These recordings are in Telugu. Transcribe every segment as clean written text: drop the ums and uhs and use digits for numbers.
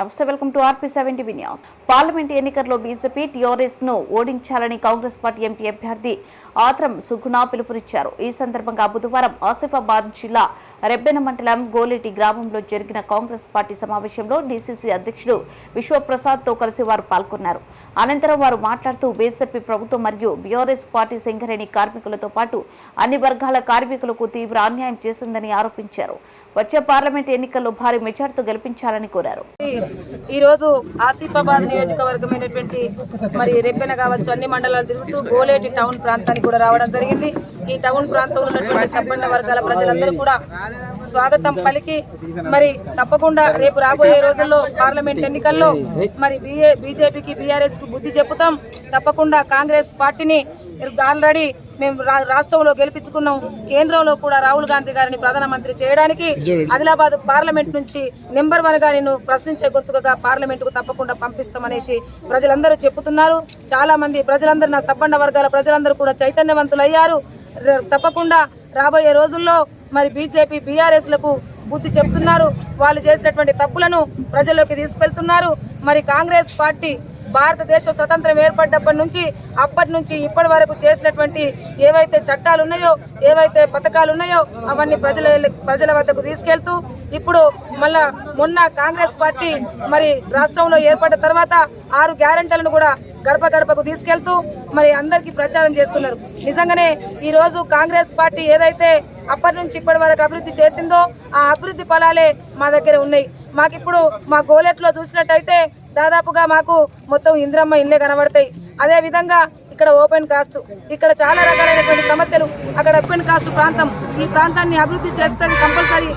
నమస్తే, welcome to RP7 TV news. Parliament ఎన్నికల్లో బీజేపీ టీఆర్ఎస్ ను ఓడించాలని కాంగ్రెస్ పార్టీ ఎంపీ అభ్యర్థి ఆత్రం సుగుణ పిలుపునిచ్చారు. ఈ సందర్భంగా బుధవారం ఆసిఫాబాద్ జిల్లా రెబ్బెన మండలం గోలేటి గ్రామంలో జరిగిన కాంగ్రెస్ పార్టీ సమావేశంలో డీసీసీ అధ్యక్షుడు విశ్వప్రసాద్ తో కలిసి వారు పాల్గొన్నారు. అనంతరం వారు మాట్లాడుతూ బీజేపీ ప్రభుత్వం మరియు బీఆర్ఎస్ పార్టీ సింగరేణి కార్మికులతో పాటు అన్ని వర్గాల కార్మికులకు తీవ్ర అన్యాయం చేసిందని ఆరోపించారు. వచ్చే పార్లమెంట్ ఎన్నికల్లో భారీ మెజార్టీతో గెలిపించాలని కోరారు. ఈ రోజు ఆసిఫాబాద్ నియోజకవర్గమైనటువంటి మరి రెబ్బెన కావచ్చు అన్ని మండలాలు తిరుగుతూ గోలేటి టౌన్ ప్రాంతానికి కూడా రావడం జరిగింది. ఈ టౌన్ ప్రాంతంలో ఉన్నటువంటి సంపన్న వర్గాల ప్రజలందరూ కూడా స్వాగతం పలికి మరి తప్పకుండా రేపు రాబోయే రోజుల్లో పార్లమెంట్ ఎన్నికల్లో మరి బీజేపీకి బీఆర్ఎస్ కు బుద్ధి చెప్పుతాం. తప్పకుండా కాంగ్రెస్ పార్టీని ఆల్రెడీ మేము రాష్ట్రంలో గెలిపించుకున్నాం. కేంద్రంలో కూడా రాహుల్ గాంధీ గారిని ప్రధానమంత్రి చేయడానికి ఆదిలాబాద్ పార్లమెంట్ నుంచి నెంబర్ 1 గా నేను ప్రశ్నించే గొంతుగా పార్లమెంట్ కు తప్పకుండా పంపిస్తామనేసి ప్రజలందరూ చెప్పుతున్నారు. చాలా మంది ప్రజలందరూ నా సబ్బండ వర్గాల ప్రజలందరూ కూడా చైతన్యవంతులయ్యారు. తప్పకుండా రాబోయే రోజుల్లో మరి బీజేపీ బీఆర్ఎస్ లకు బుద్ధి చెప్తున్నారు. వాళ్ళు చేసినటువంటి తప్పులను ప్రజల్లోకి తీసుకెళ్తున్నారు. మరి కాంగ్రెస్ పార్టీ భారతదేశ స్వతంత్రం ఏర్పడ్డప్పటి నుంచి అప్పటి నుంచి ఇప్పటి వరకు చేసినటువంటి ఏవైతే చట్టాలు ఉన్నాయో ఏవైతే పథకాలు ఉన్నాయో అవన్నీ ప్రజల వద్దకు తీసుకెళ్తూ ఇప్పుడు మళ్ళా మొన్న కాంగ్రెస్ పార్టీ మరి రాష్ట్రంలో ఏర్పడ్డ తర్వాత 6 గ్యారెంటీలను కూడా గడప గడపకు తీసుకెళ్తూ మరి అందరికీ ప్రచారం చేస్తున్నారు. నిజంగానే ఈ రోజు కాంగ్రెస్ పార్టీ ఏదైతే అప్పటి నుంచి ఇప్పటి వరకు అభివృద్ధి చేసిందో ఆ అభివృద్ధి ఫలాలే మా దగ్గర ఉన్నాయి. మాకిప్పుడు మా గోలెట్లో చూసినట్టయితే దాదాపుగా మాకు మొత్తం ఇంద్రమ్మ ఇళ్ళే కనబడతాయి. అదే విధంగా ఇక్కడ ఓపెన్ కాస్ట్, ఇక్కడ చాలా రకాలైనటువంటి సమస్యలు. అక్కడ ఓపెన్ కాస్ట్ ప్రాంతం, ఈ ప్రాంతాన్ని అభివృద్ధి చేస్తుంది కంపల్సరీ.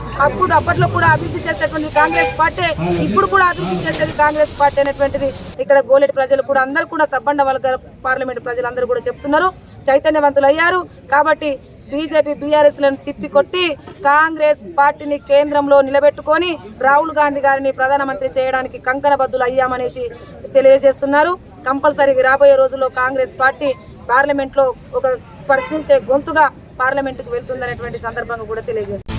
అప్పట్లో కూడా అభివృద్ధి చేసేటువంటి కాంగ్రెస్ పార్టీ, ఇప్పుడు కూడా అభివృద్ధి చేసేది కాంగ్రెస్ పార్టీ అనేటువంటిది ఇక్కడ గోలెటి ప్రజలు కూడా అందరూ కూడా సబ్బండ వర్గాల పార్లమెంట్ ప్రజలందరూ కూడా చెప్తున్నారు, చైతన్యవంతులు అయ్యారు. కాబట్టి బీజేపీ బీఆర్ఎస్ లను తిప్పికొట్టి కాంగ్రెస్ పార్టీని కేంద్రంలో నిలబెట్టుకొని రాహుల్ గాంధీ గారిని ప్రధానమంత్రి చేయడానికి కంకణబద్దులు అయ్యామనేసి తెలియజేస్తున్నారు. కంపల్సరీగా రాబోయే రోజుల్లో కాంగ్రెస్ పార్టీ పార్లమెంట్ లో ఒక ప్రశ్నించే గొంతుగా పార్లమెంట్ కు వెళ్తుందనేటువంటి సందర్భంగా కూడా తెలియజేస్తున్నారు.